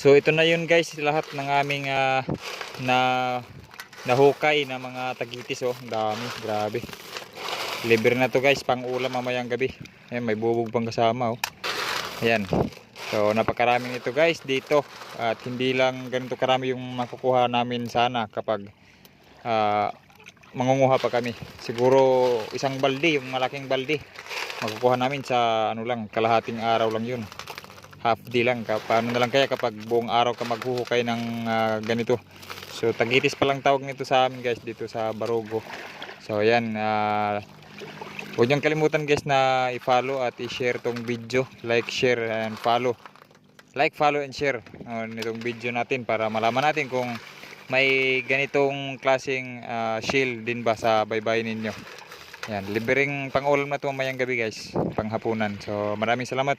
So ito na yun guys, lahat ng aming na nahukay na mga tagitis. Oh, dami, grabe. Libre na to guys, pang ulam mamayang gabi. Ayan, may bubog pang kasama. Oh. Ayan. So napakarami nito guys dito. At hindi lang ganito karami yung makukuha namin sana kapag mangunguha pa kami. Siguro isang balde, yung malaking balde, makukuha namin sa ano lang, kalahating araw lang yun. Half day lang. Paano na lang kaya kapag buong araw ka maghuhukay ng ganito. So tagitis pa lang tawag nito sa amin guys dito sa Barugo. So ayan, huwag niyong kalimutan guys na i-follow at i-share tong video. Like, share and follow. Like, follow and share nitong video natin para malaman natin kung may ganitong klaseng shield din ba sa baybayin ninyo. Yan, libreng pang-ulam na ito mamayang gabi guys, panghapunan. So maraming salamat.